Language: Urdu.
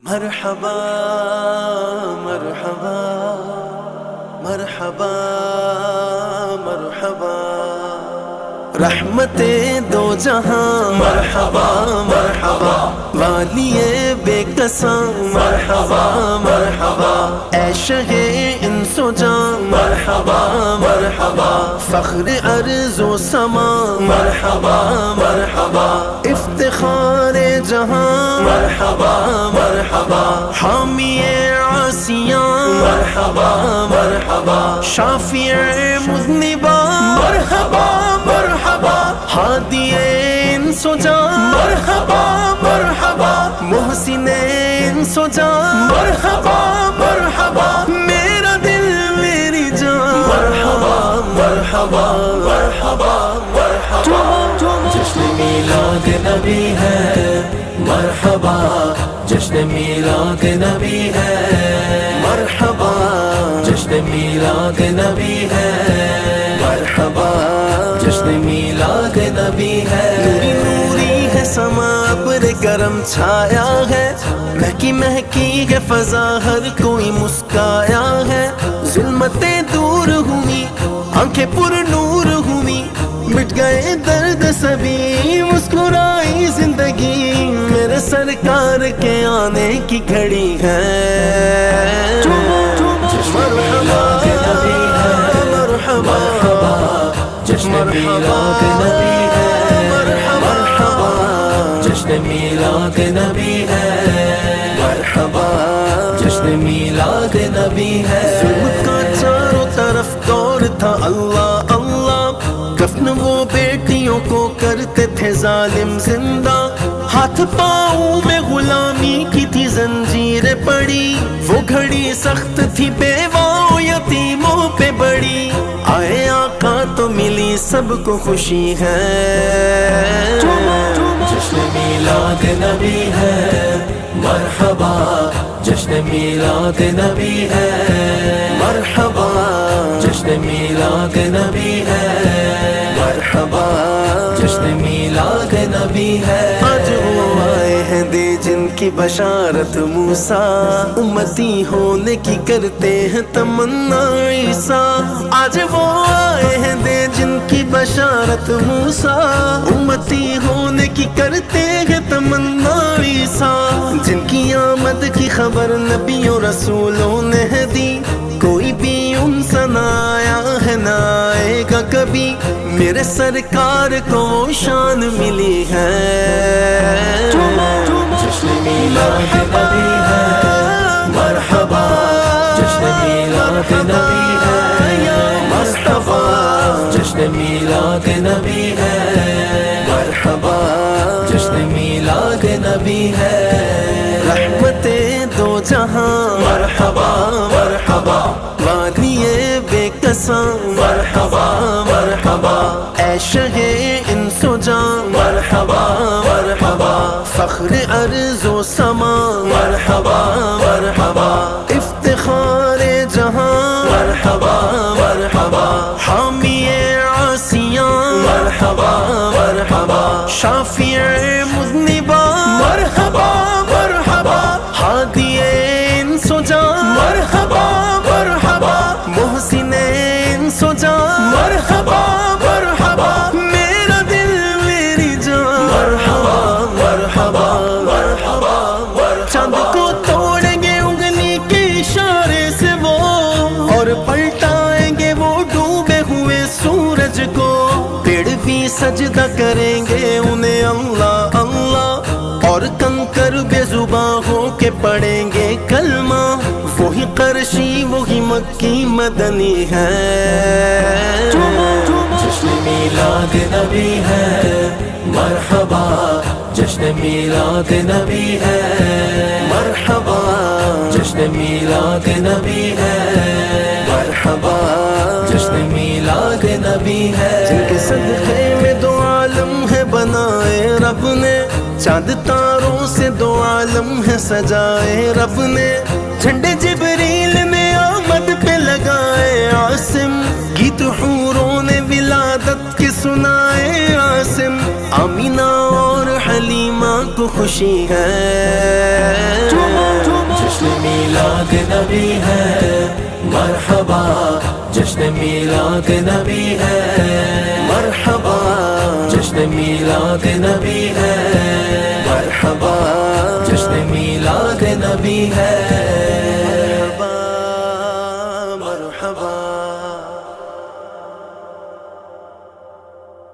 مرحبا مرحبا مرحبا مرحبا رحمت دو جہاں مرحبا مرحبا والیے بے قصاں مرحبا مرحبا اے شہ انس و جاں مرحبا مرحبا فخر ارض و سما مرحبا مرحبا افتخار جہاں مرحبا مرحبا حامی عاصیاں مرحبا مرحبا شافع مذنبا مرحبا مرحبا ہادی انس و جاں مرحبا مرحبا محسن انس و جاں مرحبا مرحبا میرا دل میری جان مرحبا مرحبا مرحبا مرحبا جشن میلاد نبی ہے مرحبا جشن میلاد نبی ہے مرحبا جشن میلاد نبی ہے مرحبا جشن میلاد نبی ہے نوری نوری ہے سما پر کرم چھایا ہے مہکی مہکی ہے فضا ہر کوئی مسکایا ہے ظلمتیں دور ہوئی آنکھیں پر نور ہوئی مٹ گئے درد سبھی مسکرائی زندگی میرے سرکار کے آنے کی گھڑی ہے مرحبا مرحبا جشن میلاد نبی ہے مرحبا جشن میلاد نبی ہے مرحبا جشن میلاد نبی ہے ظلم کا چاروں طرف دور تھا اللہ اللہ کفن وہ بیٹیوں کو کرتے تھے ظالم زندہ ہاتھ پاؤں میں غلامی کی تھی زنجیریں پڑی وہ گھڑی سخت تھی بیواؤں یتیموں پہ بڑی آئے آقا تو ملی سب کو خوشی ہے جشن میلاد نبی ہے مرحبا جشن میلاد نبی ہے مرحبا جشن میلاد نبی ہے مرحبا جشن میلاد نبی ہے آج وہ آئے ہیں دے جن کی بشارت موسیٰ امتی ہونے کی کرتے ہیں تمنا عیسیٰ آج وہ آئے ہیں دے جن کی بشارت موسیٰ امتی ہونے کی کرتے ہیں تمنا عیسیٰ جن کی آمد کی خبر نبیوں رسولوں نے دی کوئی بھی ان سے نہ آیا ہے نہ آئے گا کبھی میرے سرکار کو شان ملی ہے جشن میلاد نبی ہے مرحبا جشن میلاد نبی ہے مصطفیٰ جشن میلاد نبی ہے مرحبا جشن میلاد نبی ہے رحمت دو جہاں مرحبا مرحبا والیے بے قصاں مرحبا مرحبا اے شہ انس و جاں مرحبا مرحبا فخر ارض و سما مرحبا مرحبا افتخار جہاں مرحبا مرحبا حامی عاصیاں مرحبا مرحبا شافع مذنبا مرحبا مرحبا ہادی انس و جاں مرحبا مرحبا محسن انس و جاں مرحبا مرحبا میرا دل میری جان مرحبا مرحبا مرحبا چاند کو توڑیں گے انگلی کے اشارے سے وہ اور پلٹائیں گے وہ ڈوبے ہوئے سورج کو پیڑ بھی سجدہ کریں گے انہیں اللہ اللہ اور کنکر بے زباں ہو کے پڑھیں گے کلمہ وہی قرشی وہی مکی مدنی ہے جشن میلاد نبی ہے مرحبا جشن میلاد نبی ہے مرحبا جشن میلاد نبی ہے مرحبا جشن میلاد نبی ہے جن کے صدقے میں دو عالم ہے بنائے رب نے چاند تاروں سے دو عالم ہے سجائے رب نے جھنڈے جبریل نے آمد پہ لگائے عاصم گیت حوروں نے ولادت کے سنائے عاصم آمینہ اور حلیمہ کو خوشی ہے جشن میلاد نبی ہے مرحبا جشن میلاد نبی ہے مرحبا جشن میلاد نبی ہے مرحبا جشن میلاد نبی ہے